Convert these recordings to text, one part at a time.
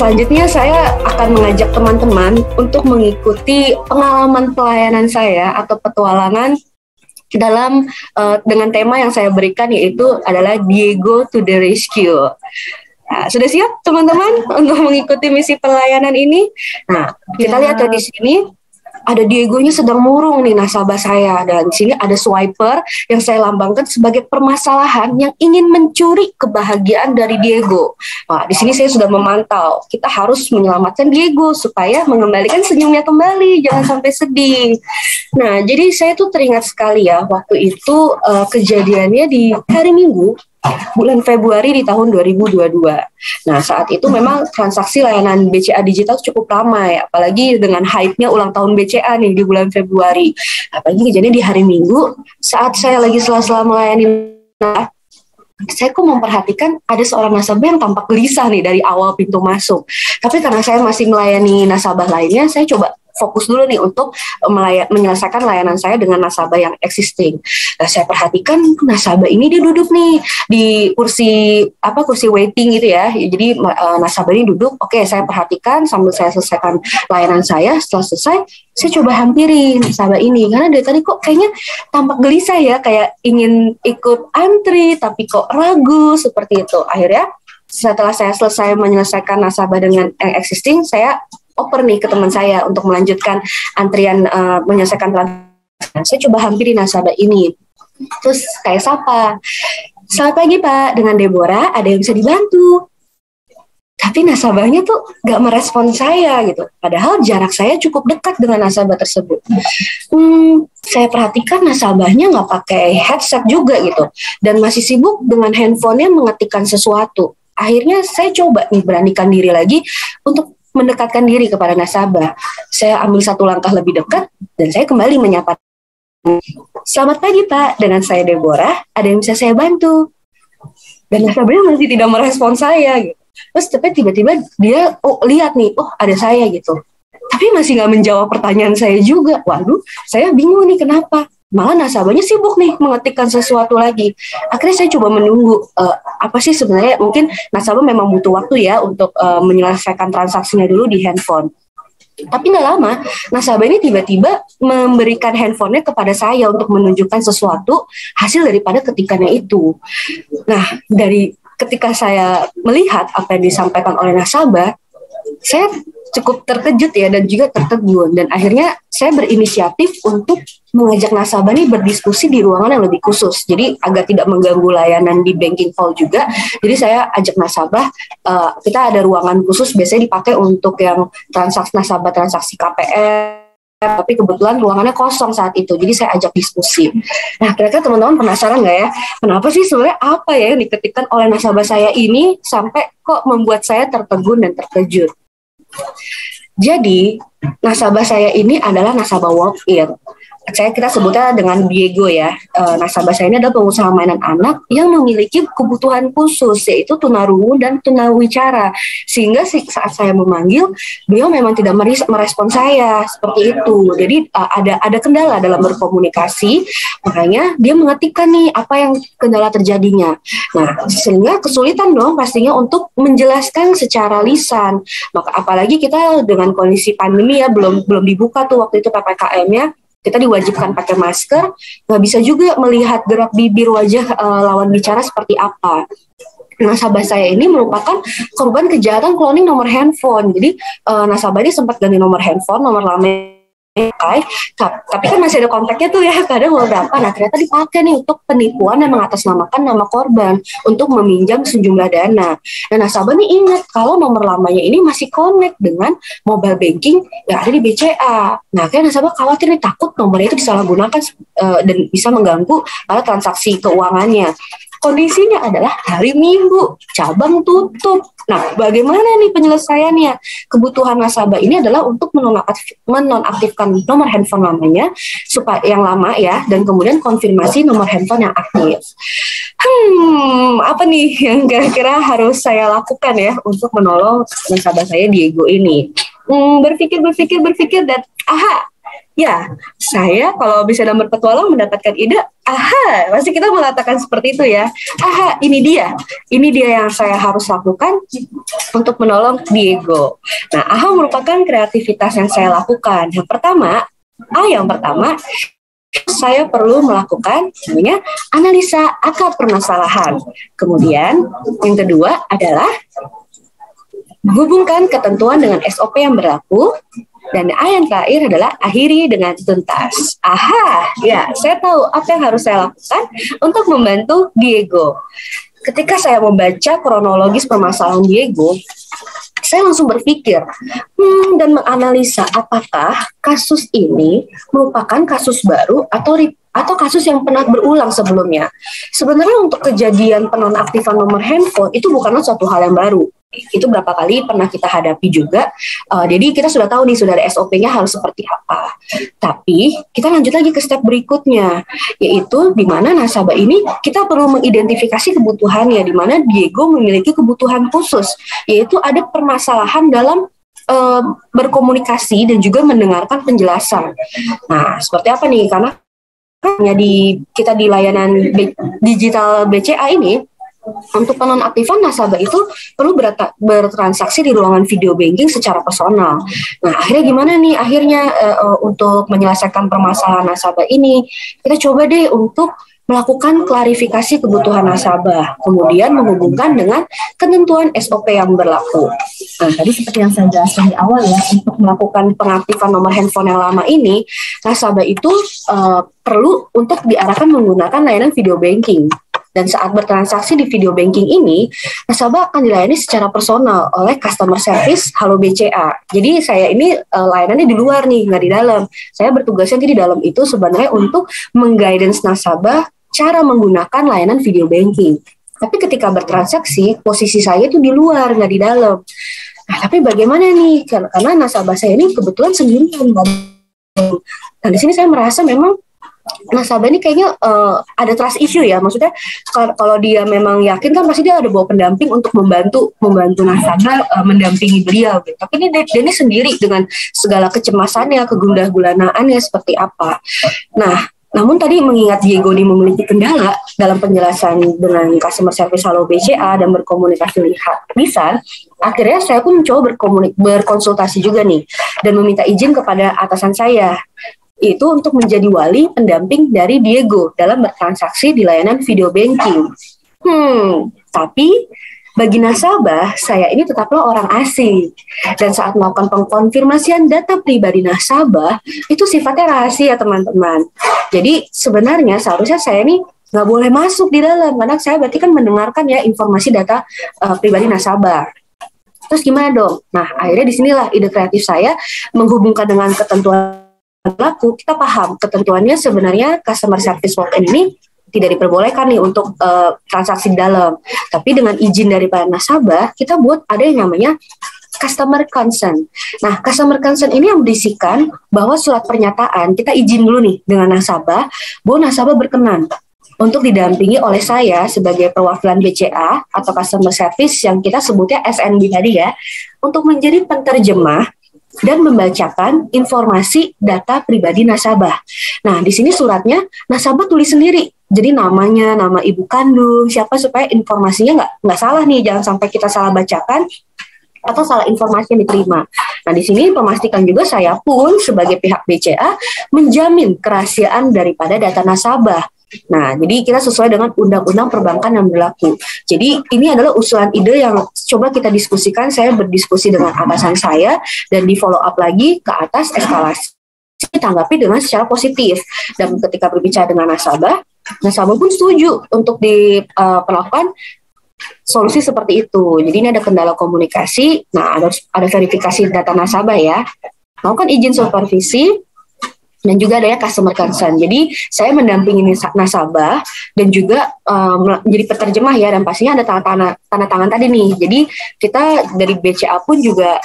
selanjutnya saya akan mengajak teman-teman untuk mengikuti pengalaman pelayanan saya atau petualangan dalam dengan tema yang saya berikan, yaitu adalah Diego to the Rescue. Nah, sudah siap teman-teman untuk mengikuti misi pelayanan ini? Nah, kita lihat ya di sini ada Diegonya sedang murung nih nasabah saya, dan di sini ada swiper yang saya lambangkan sebagai permasalahan yang ingin mencuri kebahagiaan dari Diego. Nah, di sini saya sudah memantau. Kita harus menyelamatkan Diego supaya mengembalikan senyumnya kembali, jangan sampai sedih. Nah, jadi saya tuh teringat sekali ya waktu itu kejadiannya di hari Minggu bulan Februari di tahun 2022. Nah, saat itu memang transaksi layanan BCA digital cukup ramai, apalagi dengan hype-nya ulang tahun BCA nih di bulan Februari. Apalagi kejadian di hari Minggu saat saya lagi sela-sela melayani, saya kok memperhatikan ada seorang nasabah yang tampak gelisah nih dari awal pintu masuk. Tapi karena saya masih melayani nasabah lainnya, saya coba fokus dulu nih untuk menyelesaikan layanan saya dengan nasabah yang existing. Nah, saya perhatikan nasabah ini dia duduk nih di kursi waiting gitu ya. Jadi nasabah ini duduk. Oke, saya perhatikan sambil saya selesaikan layanan saya. Setelah selesai, saya coba hampirin nasabah ini karena dari tadi kok kayaknya tampak gelisah ya, kayak ingin ikut antri tapi kok ragu seperti itu. Akhirnya setelah saya selesai menyelesaikan nasabah dengan yang existing, saya oper nih ke teman saya untuk melanjutkan antrian menyelesaikan transaksi. Saya coba hampiri nasabah ini. Terus kayak sapa, "Selamat pagi Pak, dengan Deborah, ada yang bisa dibantu?" Tapi nasabahnya tuh gak merespon saya gitu. Padahal jarak saya cukup dekat dengan nasabah tersebut. Saya perhatikan nasabahnya gak pakai headset juga gitu. Dan masih sibuk dengan handphonenya mengetikkan sesuatu. Akhirnya saya coba nih beranikan diri lagi untuk mendekatkan diri kepada nasabah. Saya ambil satu langkah lebih dekat dan saya kembali menyapa. "Selamat pagi Pak, dengan saya Deborah, ada yang bisa saya bantu?" Dan nasabahnya masih tidak merespon saya gitu. Terus tapi tiba-tiba dia lihat nih, ada saya gitu. Tapi masih nggak menjawab pertanyaan saya juga. Waduh, saya bingung nih kenapa. Malah nasabahnya sibuk nih mengetikkan sesuatu lagi. Akhirnya saya coba menunggu, apa sih sebenarnya, mungkin nasabah memang butuh waktu ya untuk menyelesaikan transaksinya dulu di handphone. Tapi nggak lama, nasabah ini tiba-tiba memberikan handphonenya kepada saya untuk menunjukkan sesuatu hasil daripada ketikannya itu. Nah, dari ketika saya melihat apa yang disampaikan oleh nasabah, saya cukup terkejut ya dan juga tertegun, dan akhirnya saya berinisiatif untuk mengajak nasabah nih berdiskusi di ruangan yang lebih khusus. Jadi agar tidak mengganggu layanan di banking hall juga. Jadi saya ajak nasabah, kita ada ruangan khusus biasanya dipakai untuk yang nasabah transaksi KPR. Tapi kebetulan ruangannya kosong saat itu, jadi saya ajak diskusi. Nah, kira-kira teman-teman penasaran nggak ya, kenapa sih sebenarnya apa ya yang diketikkan oleh nasabah saya ini sampai kok membuat saya tertegun dan terkejut? Jadi, nasabah saya ini adalah nasabah walk-in. Kita sebutnya dengan Diego ya. Nasabah saya ini adalah pengusaha mainan anak yang memiliki kebutuhan khusus, yaitu tunarungu dan tunawicara. Sehingga saat saya memanggil, beliau memang tidak merespon saya seperti itu. Jadi ada kendala dalam berkomunikasi, makanya dia mengetikkan nih apa yang kendala terjadinya. Nah, sehingga kesulitan dong pastinya untuk menjelaskan secara lisan. Maka apalagi kita dengan kondisi pandemi ya, belum dibuka tuh waktu itu PPKM-nya. Kita diwajibkan pakai masker, nggak bisa juga melihat gerak bibir wajah lawan bicara seperti apa. Nasabah saya ini merupakan korban kejahatan cloning nomor handphone. Jadi nasabah ini sempat ganti nomor handphone, nomor lama, tapi kan masih ada kontaknya tuh ya, kadang beberapa. Nah, ternyata dipakai nih untuk penipuan yang mengatasnamakan nama korban untuk meminjam sejumlah dana. Dan nasabah nih ingat kalau nomor lamanya ini masih connect dengan mobile banking yang ada di BCA. Nah, kan nasabah khawatir nih, takut nomornya itu disalahgunakan dan bisa mengganggu pada transaksi keuangannya. Kondisinya adalah hari Minggu, cabang tutup. Nah, bagaimana nih penyelesaiannya? Kebutuhan nasabah ini adalah untuk menonaktifkan nomor handphone lamanya, supaya yang lama ya, dan kemudian konfirmasi nomor handphone yang aktif. Apa nih yang kira-kira harus saya lakukan ya untuk menolong nasabah saya Diego ini? Berpikir dan Ya, saya kalau bisa dalam berpetualang mendapatkan ide, aha, pasti kita mengatakan seperti itu ya. Aha, ini dia yang saya harus lakukan untuk menolong Diego. Nah, aha merupakan kreativitas yang saya lakukan. Yang pertama, saya perlu melakukan namanya analisa akar permasalahan. Kemudian, yang kedua adalah menghubungkan ketentuan dengan SOP yang berlaku. Dan yang terakhir adalah akhiri dengan tuntas. Aha, ya, saya tahu apa yang harus saya lakukan untuk membantu Diego. Ketika saya membaca kronologis permasalahan Diego, saya langsung berpikir dan menganalisa apakah kasus ini merupakan kasus baru atau kasus yang pernah berulang sebelumnya. Sebenarnya untuk kejadian penonaktifan nomor handphone itu bukanlah suatu hal yang baru. Itu berapa kali pernah kita hadapi juga. Jadi kita sudah tahu nih, sudah ada SOP-nya harus seperti apa. Tapi kita lanjut lagi ke step berikutnya, yaitu di mana nasabah ini kita perlu mengidentifikasi kebutuhannya, di mana Diego memiliki kebutuhan khusus, yaitu ada permasalahan dalam berkomunikasi dan juga mendengarkan penjelasan. Nah, seperti apa nih? Karena kita di layanan digital BCA ini, untuk penonaktifan nasabah itu perlu bertransaksi di ruangan video banking secara personal. Nah, akhirnya gimana nih? Untuk menyelesaikan permasalahan nasabah ini, kita coba deh untuk melakukan klarifikasi kebutuhan nasabah, kemudian menghubungkan dengan ketentuan SOP yang berlaku. Nah, tadi seperti yang saya jelaskan di awal ya, untuk melakukan pengaktifan nomor handphone yang lama ini, nasabah itu perlu untuk diarahkan menggunakan layanan video banking. Dan saat bertransaksi di video banking ini, nasabah akan dilayani secara personal oleh customer service Halo BCA. Jadi saya ini layanannya di luar nih, nggak di dalam. Saya bertugasnya di dalam itu sebenarnya untuk mengguidance nasabah cara menggunakan layanan video banking. Tapi ketika bertransaksi, posisi saya itu di luar, nggak di dalam. Nah, tapi bagaimana nih? Karena nasabah saya ini kebetulan sendirian. Nah, di sini saya merasa memang nasabah ini kayaknya ada trust issue ya, maksudnya kalau dia memang yakin kan pasti dia ada bawa pendamping untuk membantu nasabah mendampingi beliau gitu. Tapi dia ini sendiri dengan segala kecemasannya, kegundah-gulanaannya seperti apa. Nah, namun tadi mengingat Diego ini memiliki kendala dalam penjelasan dengan customer service Halo BCA dan berkomunikasi lisan, akhirnya saya pun mencoba berkonsultasi juga nih dan meminta izin kepada atasan saya, itu untuk menjadi wali pendamping dari Diego dalam bertransaksi di layanan video banking. Tapi bagi nasabah, saya ini tetaplah orang asing. Dan saat melakukan pengkonfirmasian data pribadi nasabah, itu sifatnya rahasia, teman-teman. Jadi sebenarnya seharusnya saya ini nggak boleh masuk di dalam, karena saya berarti kan mendengarkan ya informasi data pribadi nasabah. Terus gimana dong? Nah, akhirnya disinilah ide kreatif saya menghubungkan dengan ketentuan berlaku. Kita paham ketentuannya sebenarnya customer service walk-in ini tidak diperbolehkan nih untuk transaksi di dalam. Tapi dengan izin dari para nasabah, kita buat ada yang namanya customer consent. Nah, customer consent ini yang berisikan bahwa surat pernyataan, kita izin dulu nih dengan nasabah, bahwa nasabah berkenan untuk didampingi oleh saya sebagai perwakilan BCA atau customer service yang kita sebutnya SNB tadi ya, untuk menjadi penterjemah dan membacakan informasi data pribadi nasabah. Nah, di sini suratnya nasabah tulis sendiri. Jadi namanya, nama ibu kandung, siapa, supaya informasinya nggak salah nih, jangan sampai kita salah bacakan atau salah informasi yang diterima. Nah, di sini memastikan juga saya pun sebagai pihak BCA menjamin kerahasiaan daripada data nasabah. Nah, jadi kita sesuai dengan undang-undang perbankan yang berlaku. Jadi ini adalah usulan ide yang coba kita diskusikan. Saya berdiskusi dengan atasan saya dan di follow up lagi ke atas eskalasi, ditanggapi dengan secara positif. Dan ketika berbicara dengan nasabah pun setuju untuk diperlakukan solusi seperti itu. Jadi ini ada kendala komunikasi. Nah, ada verifikasi data nasabah ya. Melakukan izin supervisi. Dan juga ada ya customer consent. Jadi saya mendampingi nasabah dan juga menjadi penerjemah ya, dan pastinya ada tanda tangan tadi nih. Jadi kita dari BCA pun juga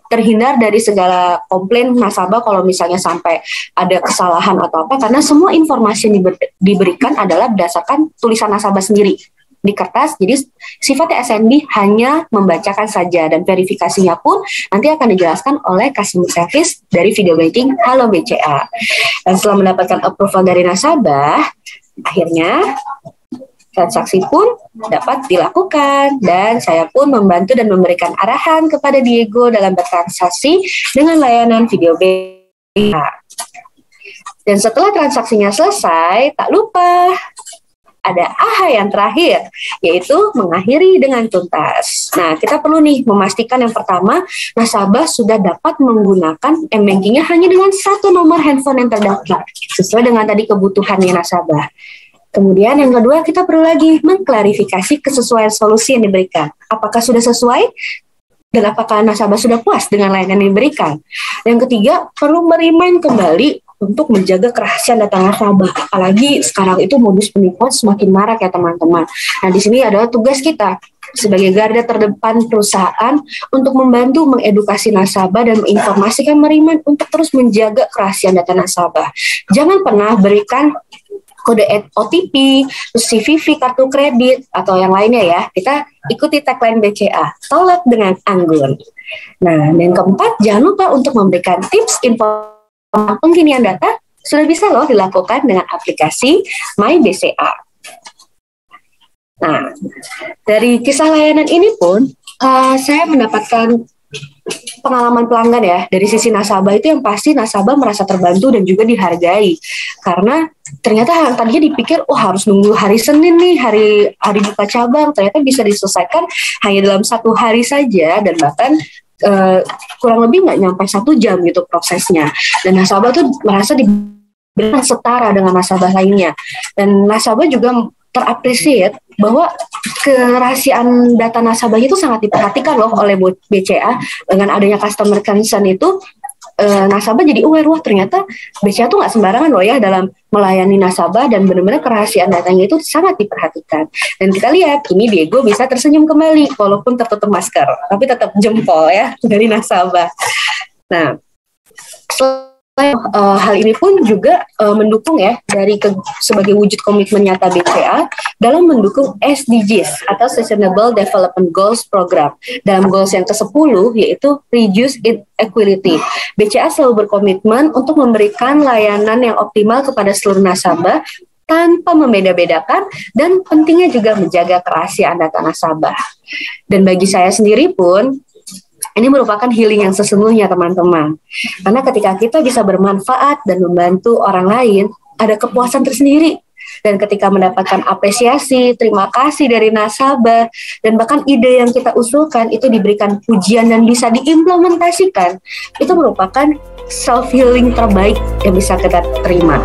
terhindar dari segala komplain nasabah kalau misalnya sampai ada kesalahan atau apa, karena semua informasi yang diberikan adalah berdasarkan tulisan nasabah sendiri. di kertas. Jadi sifatnya SNB hanya membacakan saja, dan verifikasinya pun nanti akan dijelaskan oleh customer service dari video banking Halo BCA. Dan setelah mendapatkan approval dari nasabah, akhirnya transaksi pun dapat dilakukan, dan saya pun membantu dan memberikan arahan kepada Diego dalam bertransaksi dengan layanan video BCA. Dan setelah transaksinya selesai, tak lupa ada AHA yang terakhir, yaitu mengakhiri dengan tuntas. Nah, kita perlu nih memastikan yang pertama, nasabah sudah dapat menggunakan m-bankingnya hanya dengan satu nomor handphone yang terdaftar, sesuai dengan tadi kebutuhannya nasabah. Kemudian yang kedua, kita perlu lagi mengklarifikasi kesesuaian solusi yang diberikan. Apakah sudah sesuai? Dan apakah nasabah sudah puas dengan layanan yang diberikan? Yang ketiga, perlu merimain kembali untuk menjaga kerahasiaan data nasabah. Apalagi sekarang itu modus penipuan semakin marak ya teman-teman. Nah, di sini adalah tugas kita sebagai garda terdepan perusahaan untuk membantu mengedukasi nasabah dan menginformasikan merimain untuk terus menjaga kerahasiaan data nasabah. Jangan pernah berikan kode OTP, CVV, kartu kredit, atau yang lainnya ya. Kita ikuti tagline BCA, tolak dengan anggun. Nah, yang keempat, jangan lupa untuk memberikan tips info pengkinian data, sudah bisa loh dilakukan dengan aplikasi My BCA. Nah, dari kisah layanan ini pun, saya mendapatkan pengalaman pelanggan ya, dari sisi nasabah itu yang pasti nasabah merasa terbantu dan juga dihargai, karena ternyata yang tadinya dipikir harus nunggu hari Senin nih, hari buka cabang, ternyata bisa diselesaikan hanya dalam 1 hari saja, dan bahkan kurang lebih nggak nyampe 1 jam gitu prosesnya, dan nasabah tuh merasa diberikan setara dengan nasabah lainnya, dan nasabah juga terapresiat bahwa kerahasiaan data nasabahnya itu sangat diperhatikan loh oleh BCA. Dengan adanya customer concern itu, nasabah jadi aware, wah ternyata BCA tuh nggak sembarangan loh ya dalam melayani nasabah, dan benar-benar kerahasiaan datanya itu sangat diperhatikan. Dan kita lihat ini Diego bisa tersenyum kembali walaupun tertutup masker, tapi tetap jempol ya dari nasabah. Nah, hal ini pun juga mendukung ya sebagai wujud komitmen nyata BCA dalam mendukung SDGs atau Sustainable Development Goals Program. Dalam goals yang ke-10 yaitu Reduce Inequality. BCA selalu berkomitmen untuk memberikan layanan yang optimal kepada seluruh nasabah tanpa membeda-bedakan, dan pentingnya juga menjaga kerahasiaan data nasabah. Dan bagi saya sendiri pun, ini merupakan healing yang sesungguhnya teman-teman. Karena ketika kita bisa bermanfaat dan membantu orang lain, ada kepuasan tersendiri. Dan ketika mendapatkan apresiasi, terima kasih dari nasabah, dan bahkan ide yang kita usulkan itu diberikan pujian dan bisa diimplementasikan, itu merupakan self-healing terbaik yang bisa kita terima.